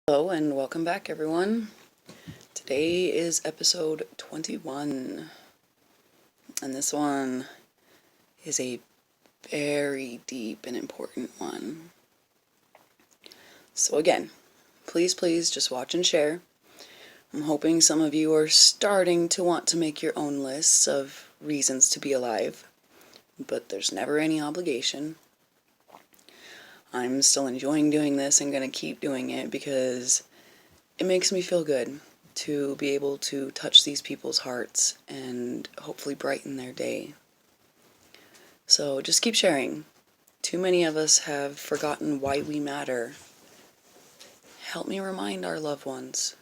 Hello and welcome back, everyone. Today is episode 21, and this one is a very deep and important one. So again, please just watch and share. I'm hoping some of you are starting to want to make your own lists of reasons to be alive, but there's never any obligation. I'm still enjoying doing this and going to keep doing it because it makes me feel good to be able to touch these people's hearts and hopefully brighten their day. So just keep sharing. Too many of us have forgotten why we matter. Help me remind our loved ones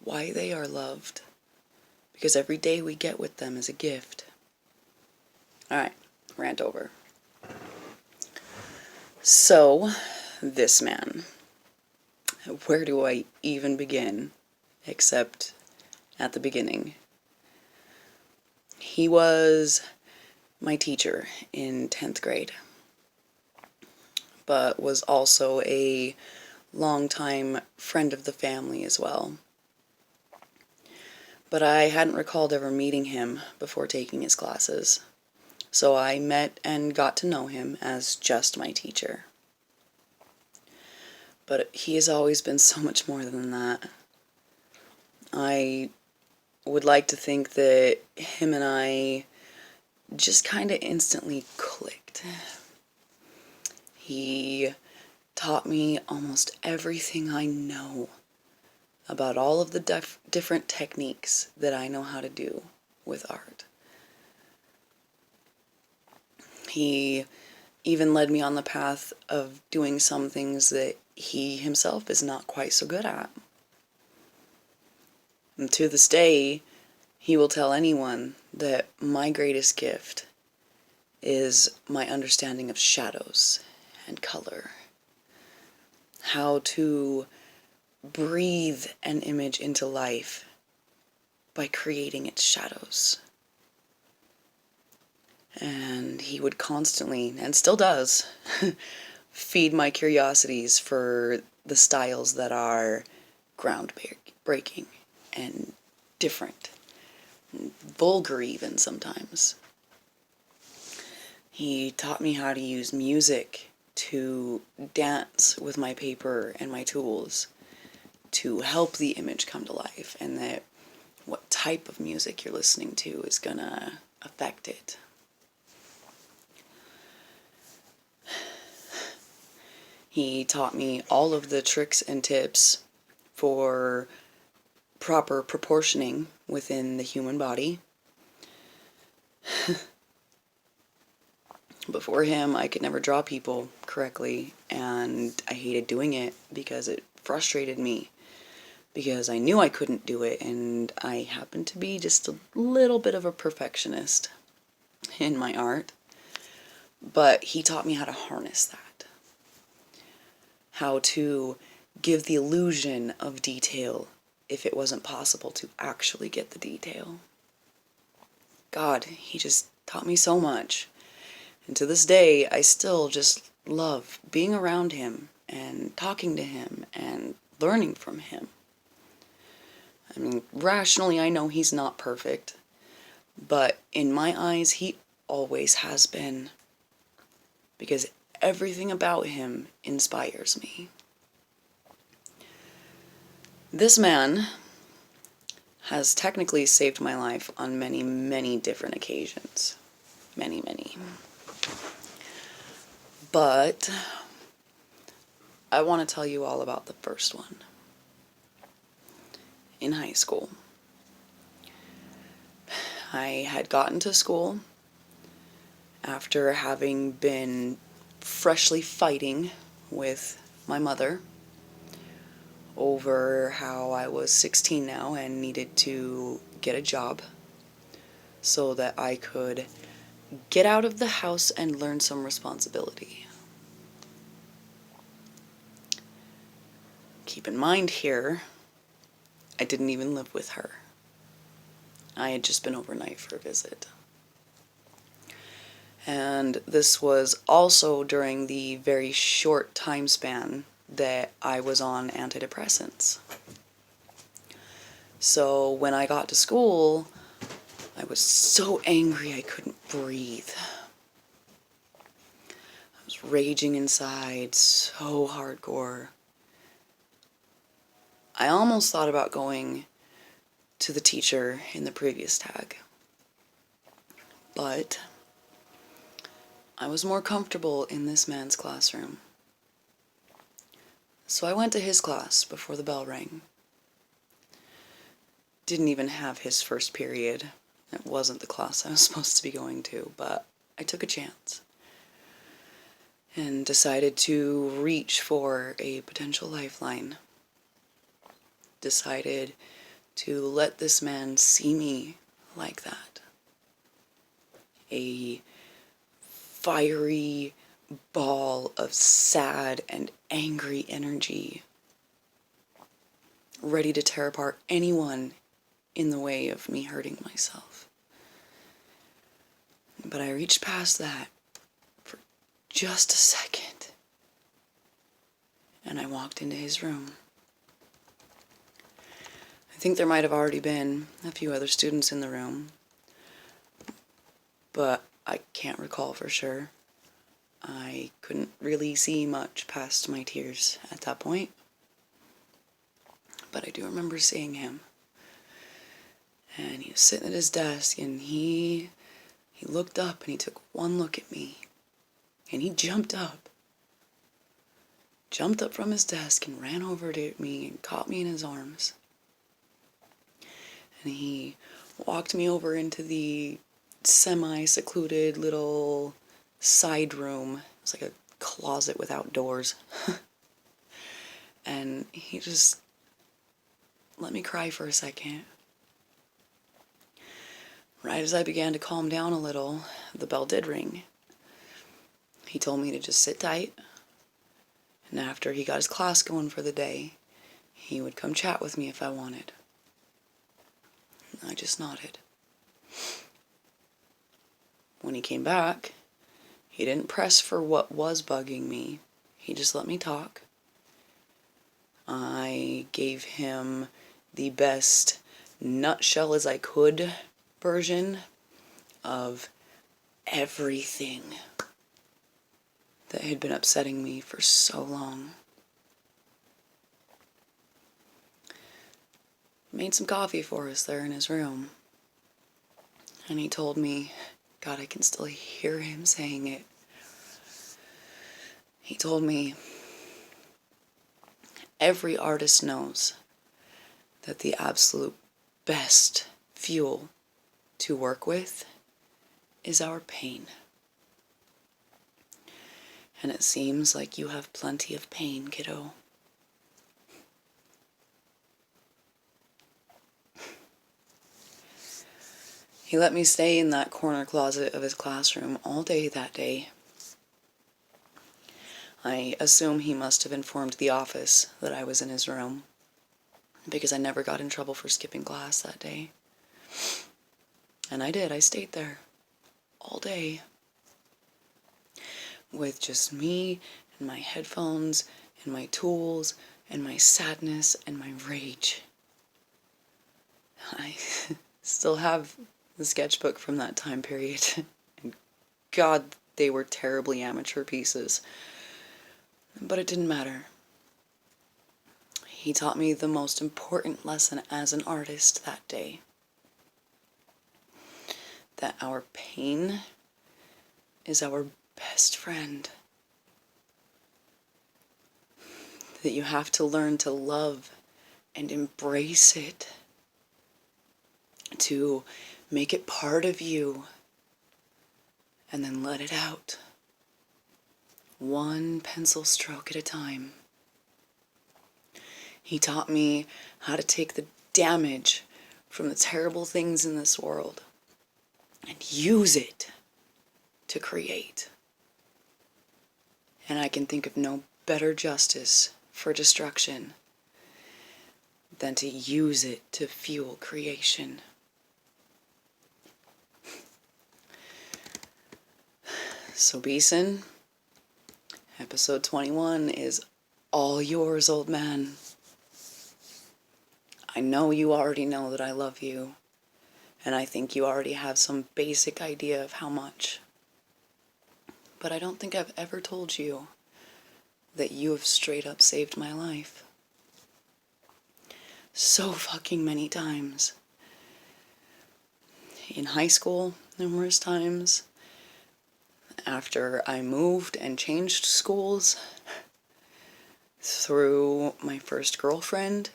why they are loved, because every day we get with them is a gift. Alright, rant over. So, this man. Where do I even begin? Except at the beginning. He was my teacher in 10th grade, but was also a longtime friend of the family as well. But I hadn't recalled ever meeting him before taking his classes, so I met and got to know him as just my teacher. But he has always been so much more than that. I would like to think that him and I just kind of instantly clicked. He taught me almost everything I know about all of the different techniques that I know how to do with art. He even led me on the path of doing some things that he himself is not quite so good at. And to this day, he will tell anyone that my greatest gift is my understanding of shadows and color. How to breathe an image into life by creating its shadows. And he would constantly, and still does, feed my curiosities for the styles that are groundbreaking and different, vulgar even sometimes. He taught me how to use music to dance with my paper and my tools to help the image come to life, and that what type of music you're listening to is gonna affect it. He taught me all of the tricks and tips for proper proportioning within the human body. Before him, I could never draw people correctly, and I hated doing it because it frustrated me, because I knew I couldn't do it, and I happened to be just a little bit of a perfectionist in my art. But he taught me how to harness that, how to give the illusion of detail if it wasn't possible to actually get the detail. God, he just taught me so much. And to this day, I still just love being around him and talking to him and learning from him. I mean, rationally, I know he's not perfect, but in my eyes, he always has been, because everything about him inspires me. This man has technically saved my life on many different occasions. Many. But I want to tell you all about the first one. In high school, I had gotten to school after having been freshly fighting with my mother over how I was 16 now and needed to get a job so that I could get out of the house and learn some responsibility. Keep in mind here, I didn't even live with her. I had just been overnight for a visit. And this was also during the very short time span that I was on antidepressants. So when I got to school, I was so angry I couldn't breathe. I was raging inside so hardcore. I almost thought about going to the teacher in the previous tag, but I was more comfortable in this man's classroom. So I went to his class before the bell rang. Didn't even have his first period. It wasn't the class I was supposed to be going to, but I took a chance and decided to reach for a potential lifeline. Decided to let this man see me like that. A fiery ball of sad and angry energy, ready to tear apart anyone in the way of me hurting myself. But I reached past that for just a second, and I walked into his room. I think there might have already been a few other students in the room, but I can't recall for sure. I couldn't really see much past my tears at that point, but I do remember seeing him. And he was sitting at his desk, and he looked up, and he took one look at me, and he jumped up from his desk and ran over to me and caught me in his arms. And he walked me over into the semi-secluded little side room. It was like a closet without doors. And he just let me cry for a second. Right as I began to calm down a little, the bell did ring. He told me to just sit tight, and after he got his class going for the day, he would come chat with me if I wanted. I just nodded. When he came back, he didn't press for what was bugging me. He just let me talk. I gave him the best nutshell as I could version of everything that had been upsetting me for so long. Made some coffee for us there in his room, and he told me, God, I can still hear him saying it. He told me, every artist knows that the absolute best fuel to work with is our pain. And it seems like you have plenty of pain, kiddo. He let me stay in that corner closet of his classroom all day that day. I assume he must have informed the office that I was in his room, because I never got in trouble for skipping class that day. And I did. I stayed there all day with just me and my headphones and my tools and my sadness and my rage. I still have the sketchbook from that time period. And God, they were terribly amateur pieces. But it didn't matter. He taught me the most important lesson as an artist that day. That our pain is our best friend. That you have to learn to love and embrace it. To make it part of you. And then let it out. One pencil stroke at a time. He taught me how to take the damage from the terrible things in this world and use it to create. And I can think of no better justice for destruction than to use it to fuel creation. So Beeson, episode 21 is all yours, old man. I know you already know that I love you, and I think you already have some basic idea of how much. But I don't think I've ever told you that you have straight up saved my life. So fucking many times. In high school, numerous times. After I moved and changed schools. Through my first girlfriend.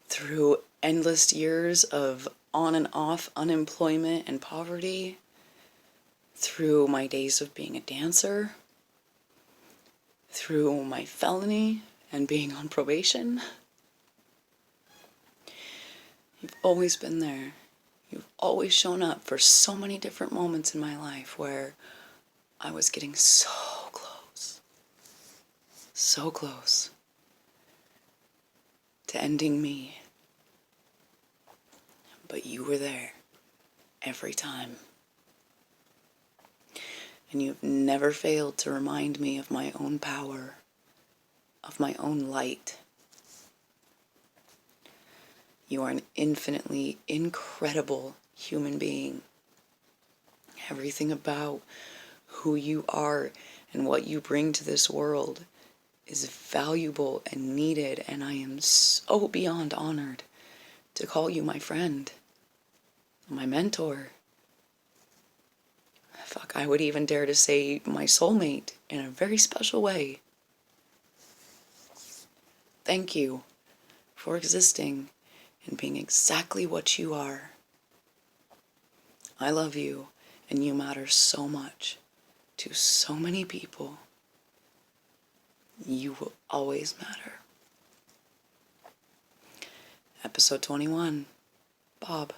Through endless years of on and off unemployment and poverty. Through my days of being a dancer. Through my felony and being on probation. You've always been there. You've always shown up for so many different moments in my life where I was getting so close to ending me. But you were there every time. And you've never failed to remind me of my own power, of my own light. You are an infinitely incredible human being. Everything about who you are and what you bring to this world is valuable and needed, and I am so beyond honored to call you my friend, my mentor. Fuck, I would even dare to say my soulmate in a very special way. Thank you for existing and being exactly what you are. I love you, and you matter so much to so many people. You will always matter. Episode 21, Bob.